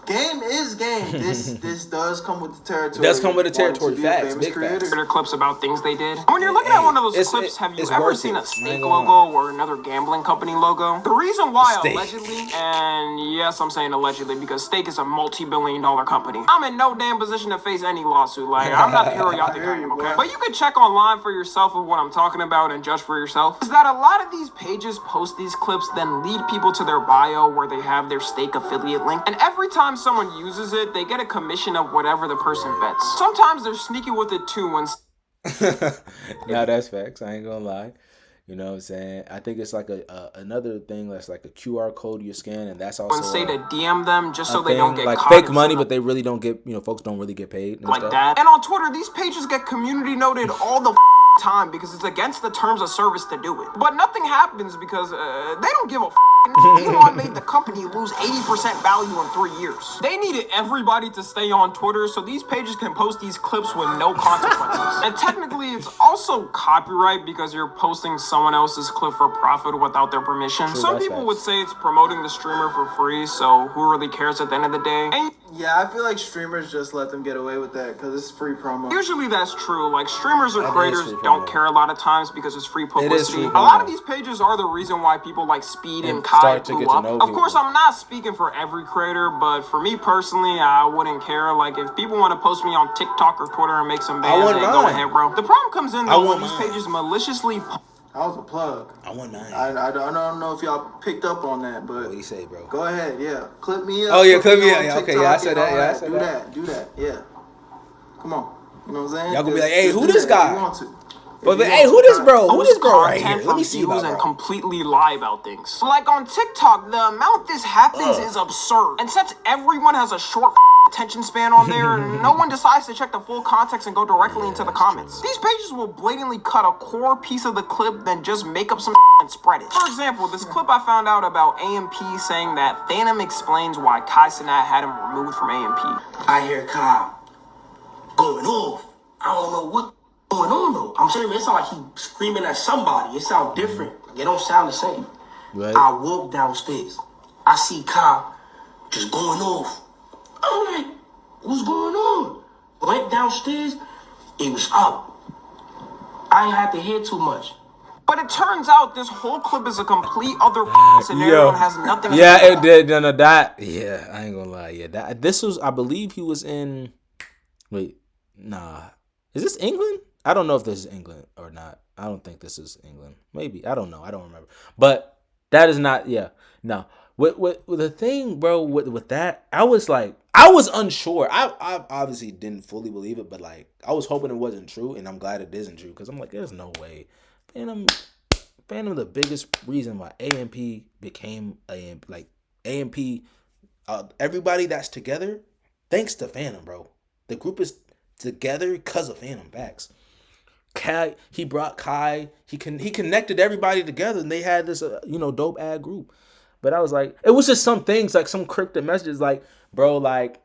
Speaker 2: Game is game. This does come with the territory.
Speaker 1: It does come with the territory. Facts, big facts.
Speaker 3: Clips about things they did. When you're looking at one of those clips, have you ever seen a steak logo or another gambling company logo? The reason why allegedly, and yes, I'm saying allegedly because steak is a multi-billion-dollar company. I'm in no damn position to face any lawsuit. Like, I'm not the hero y'all think I am, okay? But you can check online for yourself of what I'm talking about and judge for yourself. Is that a lot of these pages post these clips, then lead people to their bio where they have their steak affiliate link, and every time someone uses it, they get a commission of whatever the person bets. Sometimes they're sneaky with it too when
Speaker 1: now that's facts. I ain't gonna lie. You know what I'm saying? I think it's like another thing that's like a QR code you scan, and that's also
Speaker 3: say to DM them just so they don't get
Speaker 1: like
Speaker 3: caught
Speaker 1: fake money, but they really don't get, you know, folks don't really get paid and
Speaker 3: like
Speaker 1: stuff.
Speaker 3: that. And on Twitter, these pages get community noted all the time because it's against the terms of service to do it. But nothing happens because they don't give a Elon made the company lose 80% value in 3 years. They needed everybody to stay on Twitter, so these pages can post these clips with no consequences. And technically, it's also copyright because you're posting someone else's clip for profit without their permission.
Speaker 1: True,
Speaker 3: some people would say it's promoting the streamer for free, so who really cares at the end of the day? And
Speaker 2: yeah, I feel like streamers just let them get away with that because it's free promo.
Speaker 3: usually that's true. Like, streamers or creators don't care a lot of times because it's free publicity.
Speaker 1: free
Speaker 3: A lot of these pages are the reason why people like Speed and Kai blew up. Of course, I'm not speaking for every creator, but for me personally, I wouldn't care. Like, if people want to post me on TikTok or Twitter and make some bands, hey, go ahead, bro. The problem comes in though when these pages maliciously.
Speaker 2: That was a plug.
Speaker 1: I want mine.
Speaker 2: I don't know if y'all picked up on that, but
Speaker 1: What do you say, bro?
Speaker 2: go ahead, yeah. Clip me up.
Speaker 1: Oh, yeah, clip me up.
Speaker 2: on
Speaker 1: Yeah, okay,
Speaker 2: TikTok
Speaker 1: yeah, I said
Speaker 2: and
Speaker 1: that,
Speaker 2: all
Speaker 1: yeah, I said
Speaker 2: Do that, yeah. Come on. You know what I'm saying?
Speaker 1: Y'all gonna be like,
Speaker 2: Just
Speaker 1: hey, who
Speaker 2: do
Speaker 1: this
Speaker 2: that if
Speaker 1: guy?
Speaker 2: you want to.
Speaker 1: But hey, who this bro? Who this bro right here?
Speaker 3: Content
Speaker 1: Let me
Speaker 3: for
Speaker 1: see
Speaker 3: views
Speaker 1: about
Speaker 3: and
Speaker 1: bro.
Speaker 3: completely lie about things. Like on TikTok, the amount this happens is absurd. And since everyone has a short attention span on there, no one decides to check the full context and go directly into the comments. These pages will blatantly cut a core piece of the clip, then just make up some and spread it. For example, this clip I found out about AMP saying that Phantom explains why Kai Cenat had him removed from AMP.
Speaker 4: I hear Kyle going off. I don't know what going on though. I'm saying it sound like he screaming at somebody. It sound different. It don't sound the same.
Speaker 1: Right.
Speaker 4: I walk downstairs. I see Kyle just going off. I'm like, what's going on? Went downstairs. It was up. I ain't had to hear too much.
Speaker 3: But it turns out this whole clip is a complete other scenario and has nothing to do
Speaker 1: Yeah,
Speaker 3: with
Speaker 1: it did. No, that. Yeah, I ain't gonna lie. Yeah, that. This was, I believe, he was in. Wait, nah. Is this England? I don't know if this is England or not. I don't think this is England. Maybe, I don't know. I don't remember. But that is not. Yeah, no. With the thing, bro. With that, I was like, I was unsure. I obviously didn't fully believe it, but like, I was hoping it wasn't true, and I'm glad it isn't true because I'm like, there's no way. Phantom, the biggest reason why AMP became AMP, like AMP, everybody that's together, thanks to Phantom, bro. The group is together because of Phantom. Facts. Kai, he brought Kai. He connected everybody together, and they had this, dope ad group. But I was like, it was just some things, like some cryptic messages, like, bro, like,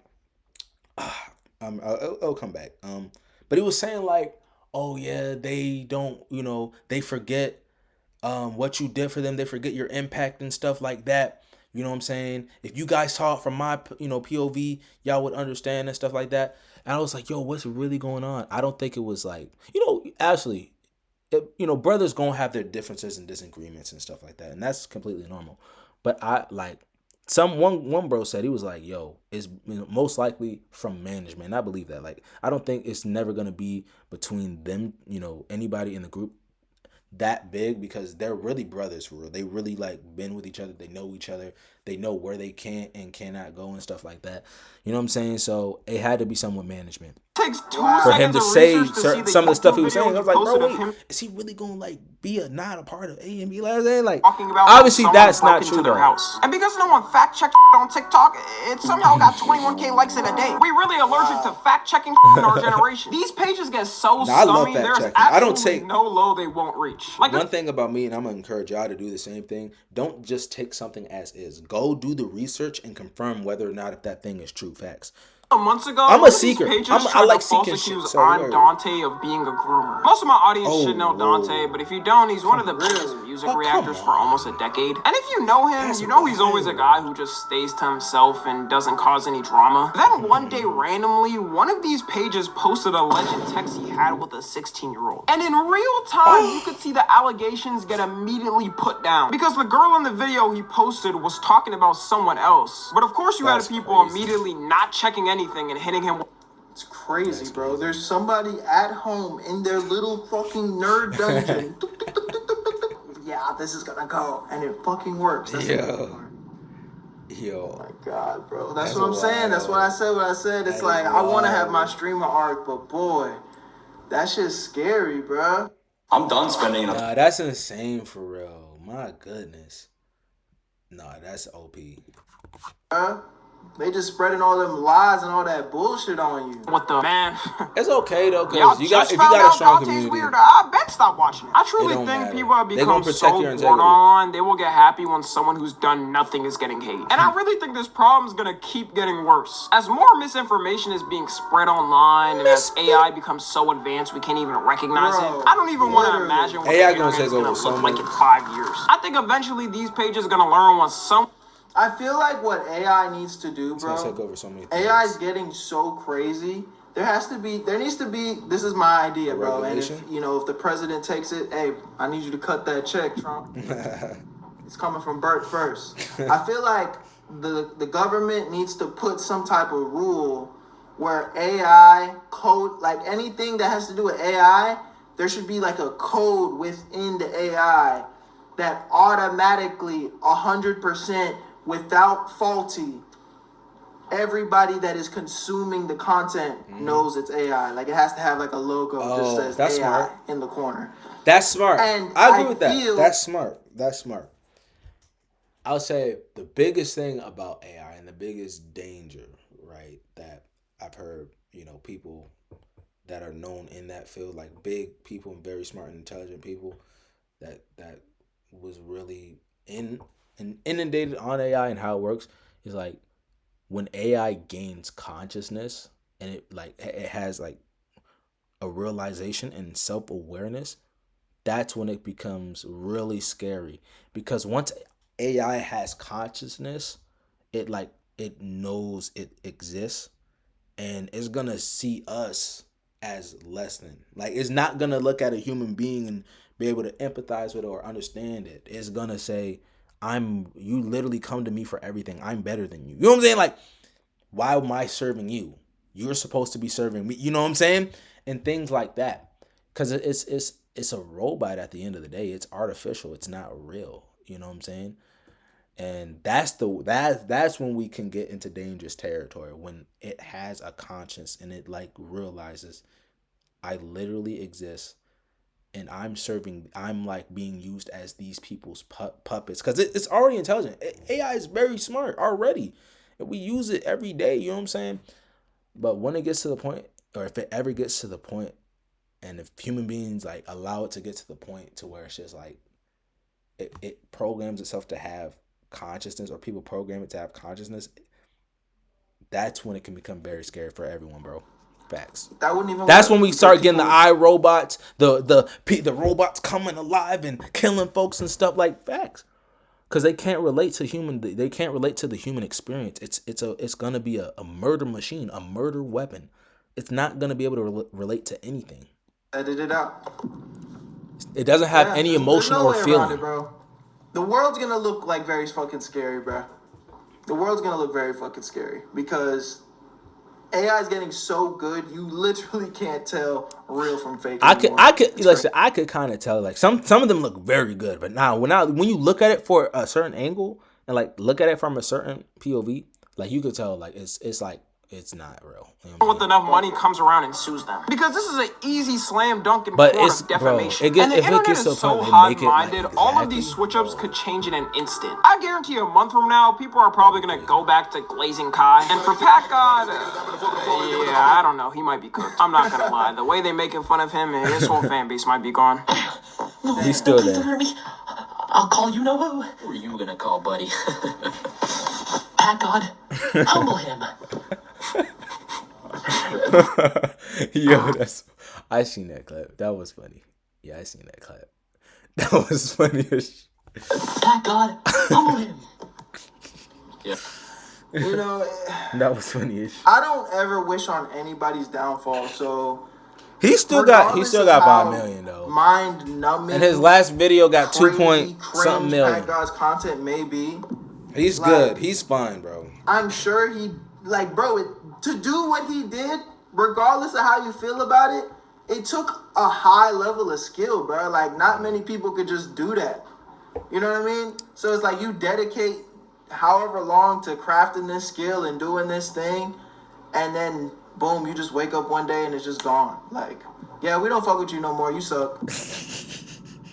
Speaker 1: it'll come back. But he was saying like, oh yeah, they don't, they forget what you did for them. They forget your impact and stuff like that. You know what I'm saying? If you guys saw it from my, POV, y'all would understand and stuff like that. And I was like, yo, what's really going on? I don't think it was like, actually, brothers gonna have their differences and disagreements and stuff like that. And that's completely normal. But I like one bro said, he was like, yo, it's most likely from management. And I believe that. Like, I don't think it's never gonna be between them, anybody in the group that big, because they're really brothers for real. They really like been with each other. They know each other. They know where they can and cannot go and stuff like that. You know what I'm saying? So it had to be someone with management.
Speaker 3: Takes 2
Speaker 1: For him
Speaker 3: seconds
Speaker 1: to
Speaker 3: of
Speaker 1: say
Speaker 3: research to see the
Speaker 1: some of the stuff he
Speaker 3: YouTube
Speaker 1: was saying, I was like,
Speaker 3: video
Speaker 1: bro,
Speaker 3: he posted of
Speaker 1: wait,
Speaker 3: him
Speaker 1: is he really gonna like be not a part of AMB? Like that? Like,
Speaker 3: talking about
Speaker 1: obviously
Speaker 3: someone
Speaker 1: that's
Speaker 3: broke
Speaker 1: not
Speaker 3: into
Speaker 1: true
Speaker 3: their
Speaker 1: though.
Speaker 3: house. And because no one fact checked on TikTok, it somehow got 21K likes in a day. We really allergic to fact checking in our generation. These pages get so
Speaker 1: I love
Speaker 3: scummy.
Speaker 1: fact
Speaker 3: There's
Speaker 1: checking. I don't
Speaker 3: absolutely
Speaker 1: take
Speaker 3: no low they won't reach. Like
Speaker 1: one thing about me, and I'm gonna encourage y'all to do the same thing. Don't just take something as is. Go do the research and confirm whether or not if that thing is true. Facts.
Speaker 3: months ago,
Speaker 1: I'm a
Speaker 3: one of these
Speaker 1: seeker.
Speaker 3: pages
Speaker 1: I
Speaker 3: tried
Speaker 1: like
Speaker 3: to
Speaker 1: seeking
Speaker 3: false
Speaker 1: shit.
Speaker 3: accuse
Speaker 1: Sorry,
Speaker 3: I'm
Speaker 1: word.
Speaker 3: Dante of being a groomer. Most of my audience should know
Speaker 1: whoa.
Speaker 3: Dante, but if you don't, he's one of the biggest music music reactors for almost a decade. And if you know him, you know he's always a guy who just stays to himself and doesn't cause any drama. Then one day, randomly, one of these pages posted a alleged text he had with a 16-year-old. And in real time, you could see the allegations get immediately put down. Because the girl in the video he posted was talking about someone else. But of course you had people immediately not checking anything and hitting him.
Speaker 2: It's crazy, bro. There's somebody at home in their little fucking nerd dungeon. Yeah, this is gonna go. And it fucking works. That's
Speaker 1: Yo.
Speaker 2: Oh my god, bro. That's what I'm saying. That's what I said. It's like, I want to have my streamer arc, but boy, that shit's scary, bro.
Speaker 6: I'm done spending.
Speaker 1: Nah, that's insane for real. My goodness. Nah, that's OP.
Speaker 2: They just spreading all them lies and all that bullshit on you.
Speaker 3: What the man?
Speaker 1: It's okay though,
Speaker 3: Y'all
Speaker 1: cause if
Speaker 3: just
Speaker 1: you
Speaker 3: found
Speaker 1: got a
Speaker 3: out
Speaker 1: strong
Speaker 3: Dante's
Speaker 1: community.
Speaker 3: weird. I bet stop watching it. I truly
Speaker 1: don't
Speaker 3: think
Speaker 1: matter.
Speaker 3: people have
Speaker 1: They gonna
Speaker 3: become
Speaker 1: protect
Speaker 3: so
Speaker 1: your
Speaker 3: bored
Speaker 1: integrity.
Speaker 3: on. They will get happy when someone who's done nothing is getting hate. And I really think this problem is gonna keep getting worse. As more misinformation is being spread online and as AI becomes so advanced we can't even recognize
Speaker 2: Bro,
Speaker 3: it. I don't even want to
Speaker 2: literally.
Speaker 3: imagine what
Speaker 1: AI
Speaker 3: the
Speaker 1: gonna
Speaker 3: internet is
Speaker 1: take over
Speaker 3: gonna
Speaker 1: so
Speaker 3: look like
Speaker 1: much.
Speaker 3: in 5 years. I think eventually these pages are gonna learn when some.
Speaker 2: I feel like what AI needs to do,
Speaker 1: It's gonna take
Speaker 2: bro.
Speaker 1: over so many things.
Speaker 2: AI is getting so crazy. There needs to be. This is my idea, bro. And if if the president takes it, hey, I need you to cut that check, Trump. It's coming from Bert first. I feel like the government needs to put some type of rule where AI code, like anything that has to do with AI, there should be like a code within the AI that automatically 100% without faulty, everybody that is consuming the content knows it's AI. Like it has to have like a logo just says
Speaker 1: that's
Speaker 2: AI
Speaker 1: smart.
Speaker 2: in the corner.
Speaker 1: That's smart.
Speaker 2: And
Speaker 1: I agree
Speaker 2: I
Speaker 1: with that.
Speaker 2: feel-
Speaker 1: That's smart. That's smart. I'll say the biggest thing about AI and the biggest danger, right, that I've heard, people that are known in that field, like big people and very smart and intelligent people that was really inundated on AI and how it works, is like when AI gains consciousness and it has like a realization and self-awareness, that's when it becomes really scary. Because once AI has consciousness, it knows it exists and it's gonna see us as less than. Like it's not gonna look at a human being and be able to empathize with it or understand it. It's gonna say, you literally come to me for everything. I'm better than you. You know what I'm saying? Like, why am I serving you? You're supposed to be serving me. You know what I'm saying? And things like that. Because it's a robot at the end of the day. It's artificial. It's not real. You know what I'm saying? And that's when we can get into dangerous territory, when it has a conscience and it like realizes I literally exist and I'm like being used as these people's puppets, because it's already intelligent. AI is very smart already and we use it every day. You know what I'm saying? But when it gets to the point, or if it ever gets to the point, and if human beings like allow it to get to the point to where it's just like it programs itself to have consciousness, or people program it to have consciousness, that's when it can become very scary for everyone, bro. Facts. That's when we start getting the iRobots, the robots coming alive and killing folks and stuff, like facts. Because they can't relate to they can't relate to the human experience. It's gonna be a murder machine, a murder weapon. It's not gonna be able to relate to anything.
Speaker 2: Edit it out.
Speaker 1: It doesn't have any emotion or feeling.
Speaker 2: Bro. The world's gonna look like very fucking scary, bro. The world's gonna look very fucking scary because AI is getting so good, you literally can't tell real from fake anymore.
Speaker 1: I could kind of tell, like some of them look very good, but now when you look at it for a certain angle and like look at it from a certain POV, like you could tell like it's like it's not real. You know
Speaker 3: With enough money comes around and sues them. Because this is an easy slam dunk in
Speaker 1: But
Speaker 3: court
Speaker 1: it's-
Speaker 3: of defamation.
Speaker 1: bro,
Speaker 3: and the
Speaker 1: if it
Speaker 3: internet
Speaker 1: gets to
Speaker 3: is
Speaker 1: a
Speaker 3: so
Speaker 1: point where they make it, like,
Speaker 3: high-minded, all of these
Speaker 1: exactly,
Speaker 3: switch-ups could change in an instant. I guarantee you a month from now, people are probably going to go back to Glazing Kai. And for Pat God, yeah, I don't know. He might be cooked. I'm not going to lie. The way they're making fun of him, and his whole fan base might be gone.
Speaker 1: He's still
Speaker 4: Please
Speaker 1: there.
Speaker 4: don't hurt me. I'll call you know who. Who are you gonna call, buddy? Pat God, humble him.
Speaker 1: Yo, I seen that clip. That was funny. Yeah, I seen that clip. That was funny as shit.
Speaker 4: Thank God, humble him.
Speaker 2: You know,
Speaker 1: That was funny as shit.
Speaker 2: I don't ever wish on anybody's downfall. So
Speaker 1: He still got
Speaker 2: regardless
Speaker 1: 5 million though.
Speaker 2: Mind numbing.
Speaker 1: And his last video got 2
Speaker 2: crazy,
Speaker 1: point something million.
Speaker 2: Pat God's content may be.
Speaker 1: He's
Speaker 2: like,
Speaker 1: good. He's fine, bro.
Speaker 2: I'm sure he like, bro. To do what he did, regardless of how you feel about it, it took a high level of skill, bro. Like, not many people could just do that. You know what I mean? So it's like you dedicate however long to crafting this skill and doing this thing, and then boom, you just wake up one day and it's just gone. Like, yeah, we don't fuck with you no more. You suck.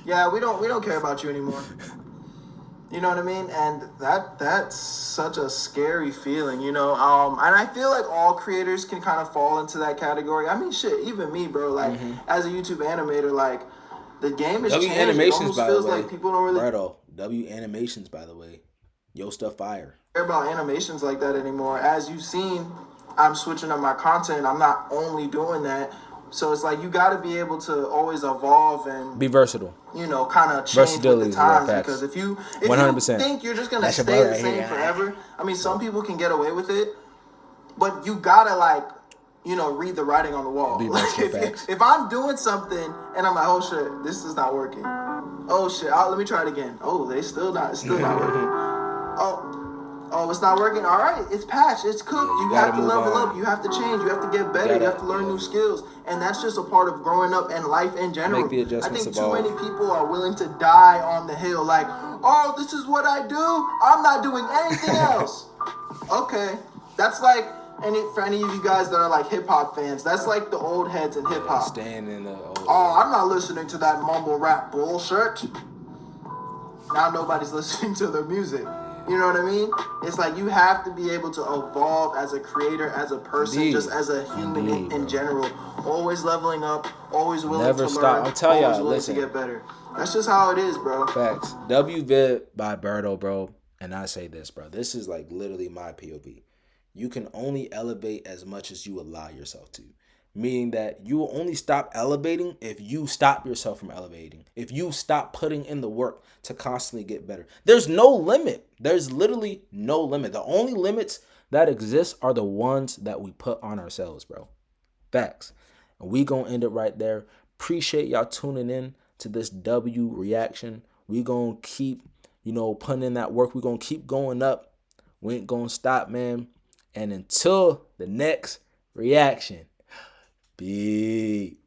Speaker 2: Yeah, we don't care about you anymore. You know what I mean? And that's such a scary feeling, you know? And I feel like all creators can kind of fall into that category. I mean, shit, even me, bro. Like, as a YouTube animator, like, the game is changed.
Speaker 1: Animations,
Speaker 2: it almost
Speaker 1: by
Speaker 2: feels
Speaker 1: the way.
Speaker 2: like people don't really
Speaker 1: Righto. W Animations, by the way. Yo, stuff fire.
Speaker 2: care about animations like that anymore. As you've seen, I'm switching up my content. I'm not only doing that. So it's like you got to be able to always evolve and
Speaker 1: Be versatile.
Speaker 2: you know, kind of change
Speaker 1: Versatility
Speaker 2: with
Speaker 1: is
Speaker 2: the
Speaker 1: real
Speaker 2: times.
Speaker 1: facts.
Speaker 2: Because if you
Speaker 1: 100%.
Speaker 2: think you're just gonna
Speaker 1: That's your
Speaker 2: stay
Speaker 1: boy
Speaker 2: the
Speaker 1: right
Speaker 2: same
Speaker 1: here.
Speaker 2: forever, I mean, some people can get away with it, but you gotta like, you know, read the writing on the wall.
Speaker 1: Be
Speaker 2: Like,
Speaker 1: versatile, facts.
Speaker 2: if I'm doing something and I'm like, oh shit, this is not working. Oh shit, let me try it again. Oh, it's still not working. Oh, it's not working. All right, it's patched. It's cooked.
Speaker 1: Yeah, you
Speaker 2: you have
Speaker 1: gotta
Speaker 2: to
Speaker 1: move
Speaker 2: level
Speaker 1: on.
Speaker 2: up. You have to change. You have to get better. You have to learn new skills, and that's just a part of growing up and life in general.
Speaker 1: Make the
Speaker 2: I
Speaker 1: adjustments
Speaker 2: think
Speaker 1: evolve.
Speaker 2: too many people are willing to die on the hill, like, oh, this is what I do. I'm not doing anything else. Okay, that's like for any of you guys that are like hip hop fans, that's like the old heads in hip hop.
Speaker 1: Staying in the old.
Speaker 2: Oh, I'm not listening to that mumble rap bullshit. Now nobody's listening to their music. You know what I mean? It's like you have to be able to evolve as a creator, as a person,
Speaker 1: Indeed.
Speaker 2: just as a human
Speaker 1: Indeed,
Speaker 2: in
Speaker 1: bro.
Speaker 2: general. Always leveling up, always willing
Speaker 1: Never
Speaker 2: to
Speaker 1: stop.
Speaker 2: learn,
Speaker 1: I'm telling
Speaker 2: always
Speaker 1: y'all,
Speaker 2: willing
Speaker 1: listen.
Speaker 2: to get better. That's just how it is, bro.
Speaker 1: Facts. WVid by Berto, bro. And I say this, bro. This is like literally my POV. You can only elevate as much as you allow yourself to. Meaning that you will only stop elevating if you stop yourself from elevating. If you stop putting in the work to constantly get better. There's no limit. There's literally no limit. The only limits that exist are the ones that we put on ourselves, bro. Facts. And we gonna end it right there. Appreciate y'all tuning in to this W reaction. We gonna keep, putting in that work. We gonna keep going up. We ain't gonna stop, man. And until the next reaction, be